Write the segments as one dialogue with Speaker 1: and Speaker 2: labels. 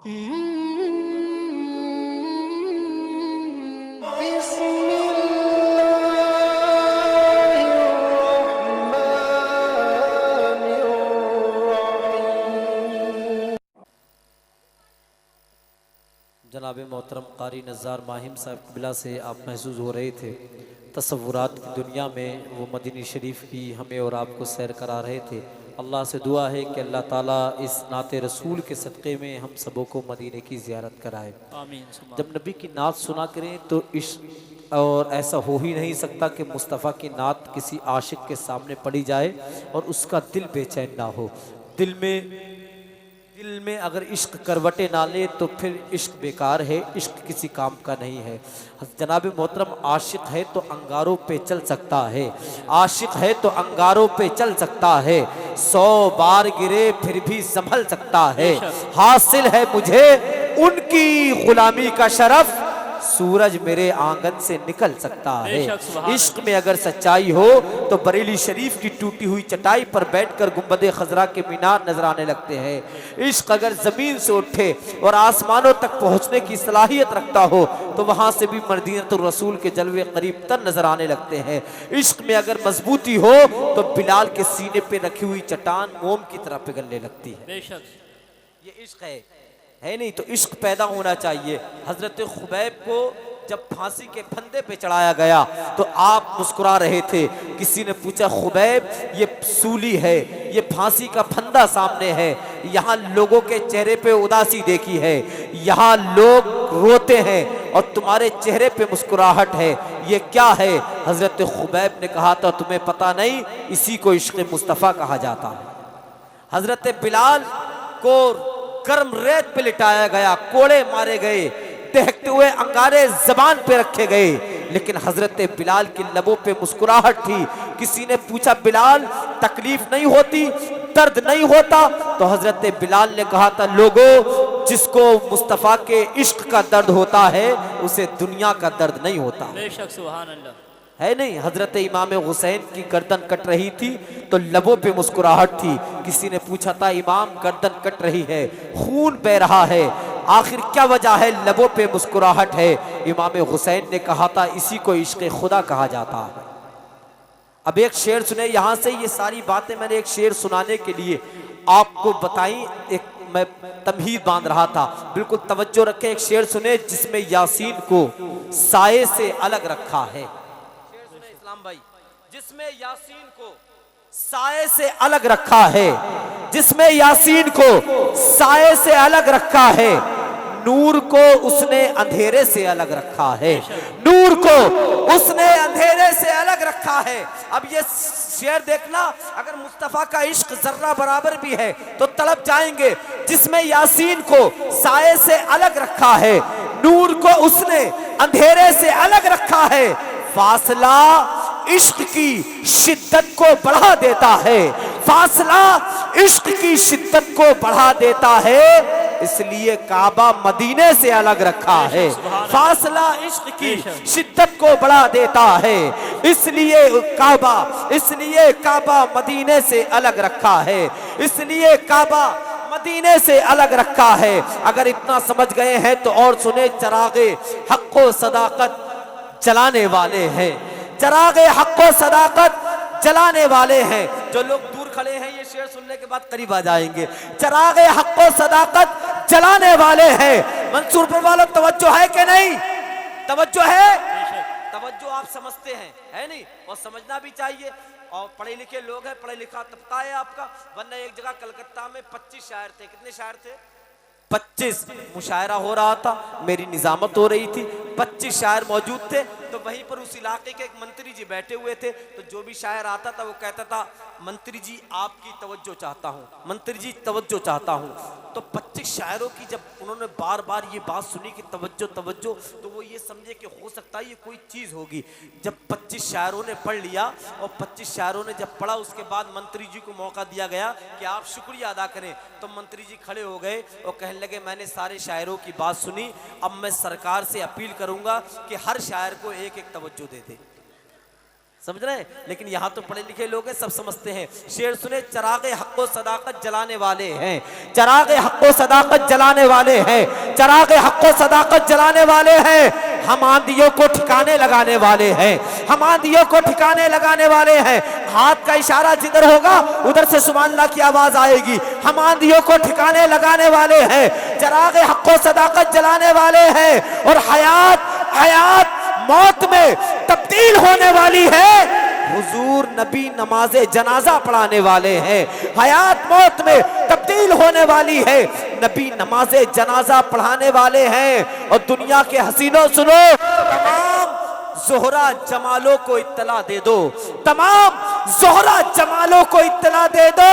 Speaker 1: जनाब मोहतरम कारी नज़ार माहिम साहब क़िबला से आप महसूस हो रहे थे, तसव्वुरात की दुनिया में वो मदीना शरीफ की हमें और आपको सैर करा रहे थे। अल्लाह से दुआ है कि अल्लाह ताला इस नाते रसूल के सदक़े में हम सबों को मदीने की ज़ियारत कराए। आमीन। जब नबी की नात सुना करें तो इश्क और ऐसा हो ही नहीं सकता कि मुस्तफ़ा की नात किसी आशिक के सामने पड़ी जाए और उसका दिल बेचैन ना हो। दिल में अगर इश्क करवटे ना ले तो फिर इश्क बेकार है, इश्क किसी काम का नहीं है। जनाब मोहतरम आशिक है तो अंगारों पे चल सकता है, आशिक है तो अंगारों पे चल सकता है, 100 बार गिरे फिर भी संभल सकता है। हासिल है मुझे उनकी गुलामी का शरफ, सूरज मेरे आंगन से निकल सकता है। इश्क में अगर सच्चाई हो तो बरेली शरीफ की टूटी हुई चटाई पर बैठकर गुंबदे खजरा के मीनार नजर आने लगते हैं। इश्क अगर जमीन से उठे और आसमानों तक पहुंचने की सलाहियत रखता हो तो वहां से भी मदीनतुर रसूल के जलवे करीब तर नजर आने लगते हैं। इश्क में अगर मजबूती हो तो बिलाल के सीने पे रखी हुई चट्टान मोम की तरह पिघलने लगती है। बेशक ये इश्क है नहीं तो इश्क पैदा होना चाहिए। हजरत खुबैब को जब फांसी के फंदे पे चढ़ाया गया तो आप मुस्कुरा रहे थे। किसी ने पूछा खुबैब ये सूली है, ये फांसी का फंदा सामने है, यहाँ लोगों के चेहरे पे उदासी देखी है, यहाँ लोग रोते हैं और तुम्हारे चेहरे पे मुस्कुराहट है, ये क्या है? हजरत खुबैब ने कहा था तुम्हें पता नहीं, इसी को इश्क मुस्तफ़ा कहा जाता है। हजरत बिलाल को गर्म रेत पे लिटाया गया, कोड़े मारे गए, दहकते हुए अंगारे जबान पे रखे गए, लेकिन हजरत बिलाल की लबों पे मुस्कुराहट थी। किसी ने पूछा बिलाल तकलीफ नहीं होती, दर्द नहीं होता? तो हजरत बिलाल ने कहा था लोगों जिसको मुस्तफ़ा के इश्क का दर्द होता है उसे दुनिया का दर्द नहीं होता। बेशक सुभान अल्लाह है नहीं। हजरत इमाम हुसैन की गर्दन कट रही थी तो लबों पे मुस्कुराहट थी। किसी ने पूछा था इमाम गर्दन कट रही है, खून बह रहा है, आखिर क्या वजह है लबों पे मुस्कुराहट है? इमाम हुसैन ने कहा था इसी को इश्क खुदा कहा जाता है। अब एक शेर सुने, यहाँ से ये सारी बातें मैंने एक शेर सुनाने के लिए आपको बताई, एक मैं तमहीद बांध रहा था, बिल्कुल तवज्जो रखें। एक शेर सुने जिसमें यासीन को साये से अलग रखा है। भाई जिसमें यासीन को साये से अलग रखा है, जिसमें यासीन को साये से अलग रखा है, नूर को उसने अंधेरे से अलग रखा है, नूर को उसने अंधेरे से अलग रखा है। अब ये शेर देखना, अगर मुस्तफ़ा का इश्क जर्रा बराबर भी है तो तड़प जाएंगे। जिसमें यासीन को साये से अलग रखा है, नूर को उसने अंधेरे से अलग रखा है, फासला इश्क की शिद्दत को बढ़ा देता है, फासला इश्क की शिद्दत को बढ़ा देता है, इसलिए काबा मदीने से अलग रखा है। फासला इश्क की शिद्दत को बढ़ा देता है, इसलिए काबा मदीने से अलग रखा है, इसलिए काबा मदीने से अलग रखा है। अगर इतना समझ गए हैं तो और सुने, चरागे हक़ व सदाकत जलाने वाले हैं, चरागे हक़ व सदाकत जलाने वाले हैं। जो लोग दूर खड़े हैं ये शेर सुनने के बाद करीब आ जाएंगे। चरागे हक़ व सदाकत जलाने वाले हैं। मंसूर पर वालों तवज्जो है कि नहीं? तवज्जो है? तवज्जो आप समझते हैं, है नहीं? और समझना भी चाहिए। और पढ़े लिखे लोग हैं, पढ़े लिखा तबका है आपका, वरना एक जगह कलकत्ता में 25 शायर थे। कितने शायर थे? 25। मुशायरा हो रहा था, मेरी निजामत हो रही थी, 25 शायर मौजूद थे। तो वहीं पर उस इलाके के एक मंत्री जी बैठे हुए थे। तो जो भी शायर आता था वो कहता था मंत्री जी आपकी तवज्जो चाहता हूँ, मंत्री जी तवज्जो चाहता हूँ। तो 25 शायरों की जब उन्होंने बार बार ये बात सुनी कि तवज्जो तवज्जो, तो वो ये समझे कि हो सकता है ये कोई चीज़ होगी। जब 25 शायरों ने पढ़ लिया और 25 शायरों ने जब पढ़ा, उसके बाद मंत्री जी को मौका दिया गया कि आप शुक्रिया अदा करें। तो मंत्री जी खड़े हो गए और कहने लगे मैंने सारे शायरों की बात सुनी, अब मैं सरकार से अपील करूंगा कि हर शायर को एक एक तवज्जो दे दे। समझ रहे हैं। लेकिन यहाँ तो पढ़े लिखे लोग हैं, सब समझते हैं। शेर सुने, चरागे हक़ व सदाकत जलाने वाले हैं, चरागे हक़ व सदाकत जलाने वाले हैं, चरागे हक़ व सदाकत जलाने वाले हैं। हम आंधियों को ठिकाने लगाने वाले हैं, हम आंधियों को ठिकाने लगाने वाले हैं। हाथ का इशारा जिधर होगा उधर से सुभान अल्लाह की आवाज आएगी। हम आंधियों को ठिकाने लगाने वाले हैं, चरागे हक़ व सदाकत जलाने वाले हैं। और हयात मौत में तब्दील होने वाली है, हुजूर नबी नमाज़े जनाजा पढ़ाने वाले हैं। हयात मौत में तब्दील होने वाली है, नबी नमाज़े जनाजा पढ़ाने वाले हैं। और दुनिया के हसीनों सुनो, तमाम ज़ोहरा जमालों को इत्तला दे दो, तमाम ज़ोहरा जमालों को इत्तला दे दो,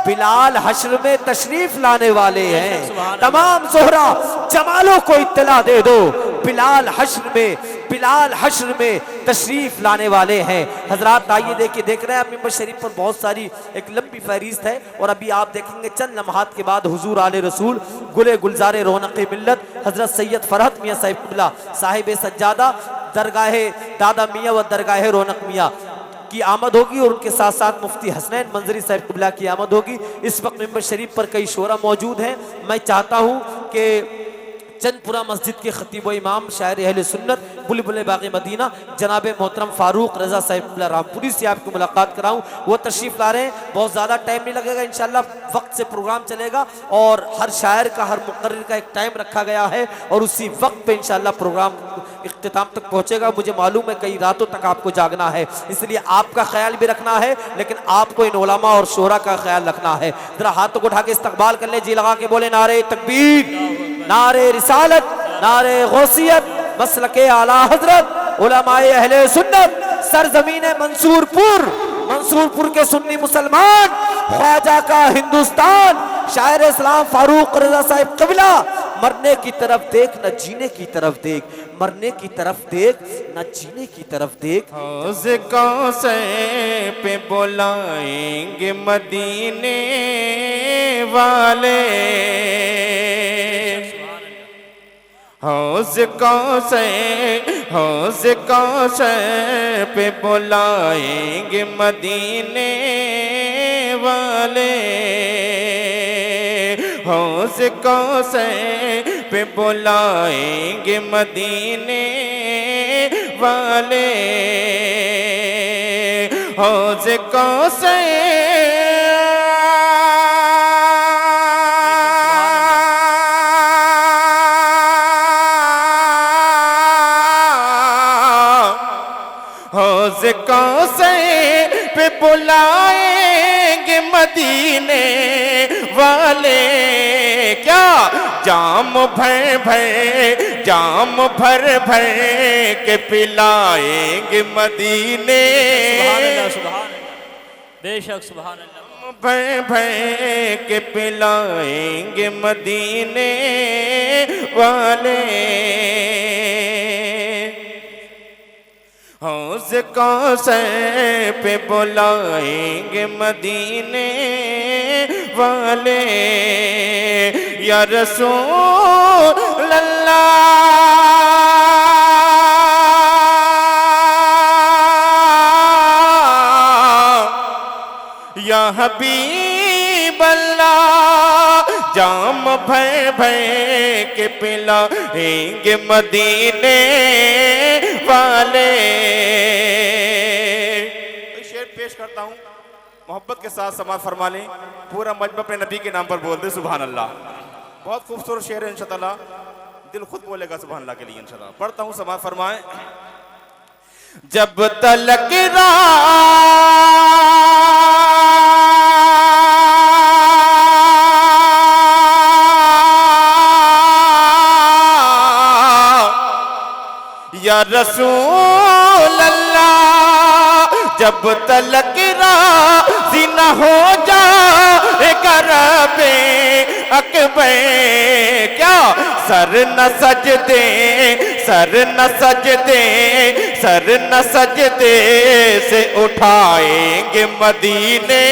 Speaker 1: बिलाल हश्र में तशरीफ लाने वाले हैं। तमाम ज़ोहरा जमालों को इत्तला दे दो, बिलाल हश्र में तशरीफ लाने वाले हैं। हजरात आइए देखिए, देख रहे हैं आप मिंबर शरीफ पर बहुत सारी एक लंबी फहरिस्त है। और अभी आप देखेंगे चंद लम्हात के बाद हुजूर आले रसूल गुले गुलजारे रौनक़ मिल्लत हजरत सैयद फरहत मियाँ साहिब क़िबला साहिब सज्जादा दरगाहे दादा मियाँ व दरगाहे रौनक मियाँ की आमद होगी। और उनके साथ साथ मुफ्ती हसनैन मंजरी साहिब क़िबला की आमद होगी। इस वक्त मिंबर शरीफ पर कई शोरा मौजूद हैं। मैं चाहता हूँ कि चंदपुरा मस्जिद के खतीब व इमाम शायर अहले सुन्नत बुलबुल बाग़ मदीना जनाब मोहतरम फारूक रज़ा साहिब रामपुरी से आपको मुलाकात कराऊं। वो तशरीफ़ ला रहे हैं, बहुत ज़्यादा टाइम नहीं लगेगा, इंशाल्लाह वक्त से प्रोग्राम चलेगा। और हर शायर का, हर मुक़र्रिर का एक टाइम रखा गया है और उसी वक्त पे इंशाल्लाह प्रोग्राम इख्तिताम तक पहुँचेगा। मुझे मालूम है कई रातों तक आपको जागना है, इसलिए आपका ख्याल भी रखना है, लेकिन आपको इन उलमा और शोरा का ख्याल रखना है। ज़रा हाथों को उठा के इस्तक़बाल कर ले, जी लगा के बोले नारे तकबीर, नारे रिसालत, नारे गौसियत, मसलके आला हजरत, उलमाए अहले सुन्नत, सरजमीने मंसूरपुर के सुन्नी मुसलमान, ख्वाजा का हिंदुस्तान, शायर इस्लाम फारूक रज़ा साहिब क़िबला। मरने की तरफ देख न जीने की तरफ देख, मरने की तरफ देख न जीने की तरफ देख।
Speaker 2: हौज़ कौसर पे बुलाएंगे मदीने वाले, हौज़ कौसर पे बुलाएंगे मदीने वाले, हौज़ कौसर पे बुलाएंगे मदीने वाले, हौज़ कौसर हौज़ कौसर पे बुलाएंगे मदीने वाले। क्या जाम भर के पिलाएंगे मदीने,
Speaker 3: बेशक सुभान अल्लाह,
Speaker 2: भर के पिलाएंगे मदीने वाले, हौज़ कौसर पे बुलाएंगे मदीने वाले। या रसूल अल्लाह, या हबीब अल्लाह, जाम भर के पिलाएंगे मदीने वाले। शेर पेश करता हूँ, मोहब्बत के साथ समाअत फरमा लें। पूरा मजमा अपने नबी के नाम पर बोल दे सुभान अल्लाह। बहुत खूबसूरत शेर है, इंशाअल्लाह दिल खुद बोलेगा सुभान अल्लाह के लिए इंशाअल्लाह। पढ़ता हूँ, समाअत फरमाएं। जब तलक या रसूल अल्लाह, जब तलक राज़ी न हो जाए रब्बे अकबर, क्या सर न सजदे से उठाएंगे मदीने।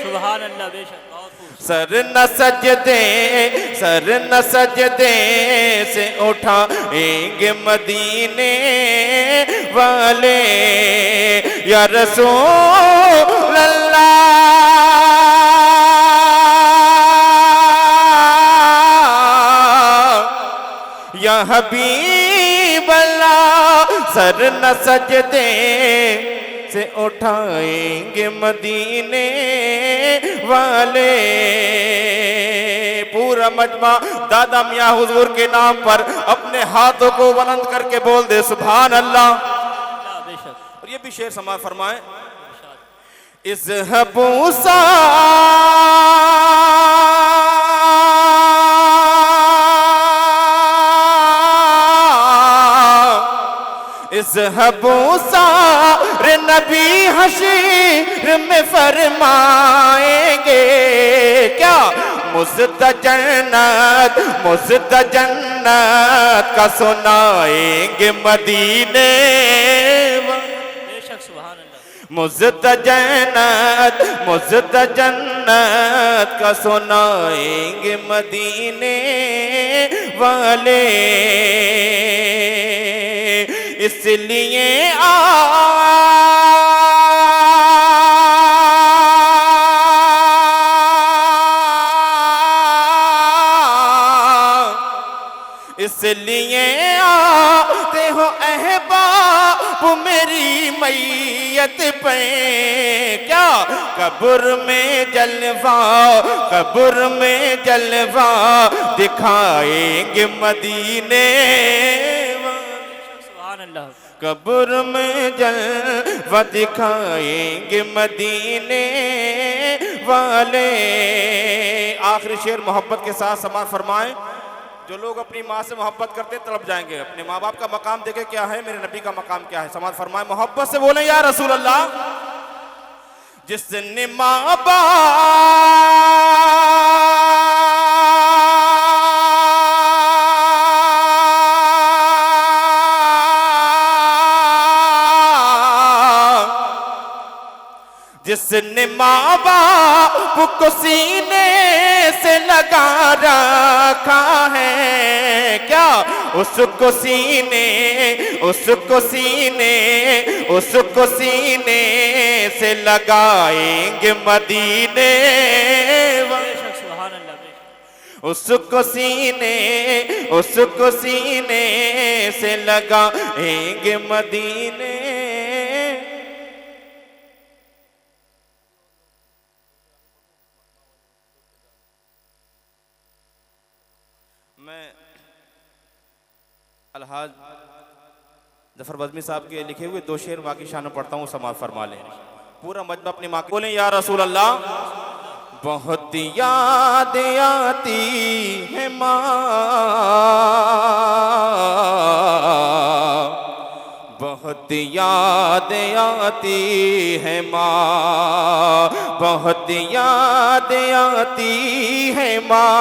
Speaker 3: सुभान अल्लाह, बेशक बहुत
Speaker 2: सर न सजदे से उठाएंगे मदीने वाले या रसूल अल्लाह, या हबीब अल्लाह। सर न सजदे से उठाएंगे मदीने वाले। पूरा मजमा दादा मियाँ हुजूर के नाम पर अपने हाथों को बुलंद करके बोल दे सुभान अल्लाह।
Speaker 3: बेशक।
Speaker 2: और ये भी शेर समाज फरमाए, इज़हबू सा इज़हबू सार नबी हशीर में फरमाएंगे क्या, मुझद जन्नत का सुनाएंगे मदीने।
Speaker 3: बेशक सुभान अल्लाह।
Speaker 2: मुझद जन्नत का सुनाएंगे मदीने वाले। इसलिए आते हो अहबाब मेरी मैयत पे क्या, कब्र में जलवा दिखाएंगे मदीने। कब्र में जलवा दिखाएंगे मदीने वाले। आखिरी शेर मोहब्बत के साथ समाअत फरमाएं। जो लोग अपनी माँ से मोहब्बत करते तड़प जाएंगे। अपने माँ बाप का मकाम देखे क्या है, मेरे नबी का मकाम क्या है। समाअत फरमाएं, मोहब्बत से बोले या रसूल अल्लाह। जिसने माँ जिसने माँ बाप को सीने से लगा रखा है क्या, उसको सीने से लगाएंगे मदीने। उसको सीने से लगाएंगे मदीने। मैं अलहाज जफर बज़मी साहब के लिखे हुए 2 शेर माँ की शान में पढ़ता हूँ, समाअत फरमा लें। पूरा मजमा अपनी माँ को बोलें या रसूल अल्लाह। बहुत याद आती है माँ, बहुत याद आती है माँ, बहुत याद आती है माँ,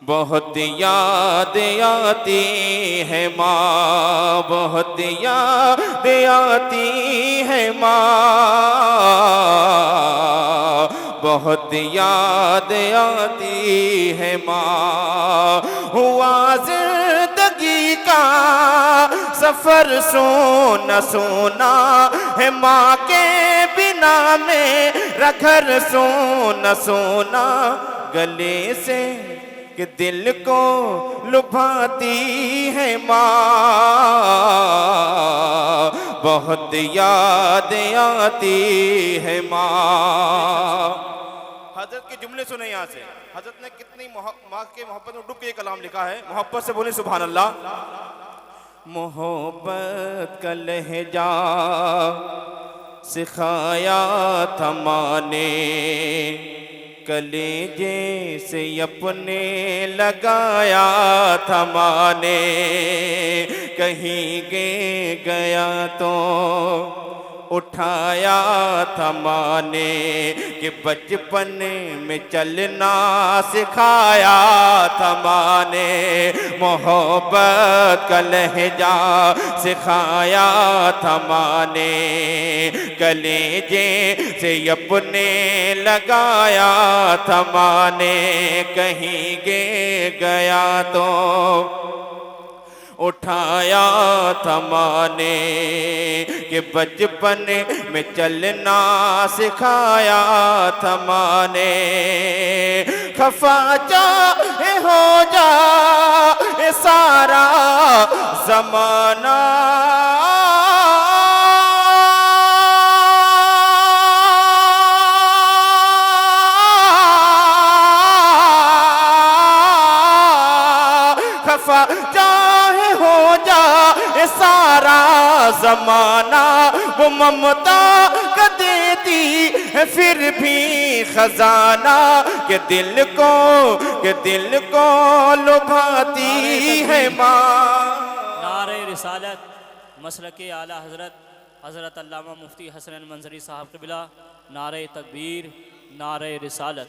Speaker 2: बहुत याद आती है माँ, बहुत याद आती है माँ, बहुत याद आती है माँ। हुआ जिंदगी का सफर सोना सोना है माँ के बिना मेरा घर सोना सोना। गले से कि दिल को लुभाती है माँ, बहुत याद आती है माँ। हजरत के जुमले सुने यहाँ से। हजरत ने कितनी माँ के मोहब्बत में डूब के कलाम लिखा है। मोहब्बत से बोले सुभान अल्लाह। मोहब्बत का लहजा सिखाया था माँ ने, कलेजे से अपने लगाया था माँ ने। कहीं गया तो उठाया था माँ ने कि बचपन में चलना सिखाया था माँ ने, मोहब्बत का लहजा सिखाया था माँ ने, कलेजे से अपने लगाया था माँ ने, कहीं गया तो उठाया था माँ ने कि बचपन में चलना सिखाया था माँ ने। खफा चाहे हो जा ये सारा जमाना, खफा चाहे हो जा ये सारा जमाना, वो ममता का देती है फिर भी खजाना, के दिल को लुभाती है माँ।
Speaker 3: नारे रिसालत मसलके आला हज़रत हज़रत अल्लामा मुफ्ती हसन मंजरी साहब क़िबला, नारे तकबीर, नारे रिसालत।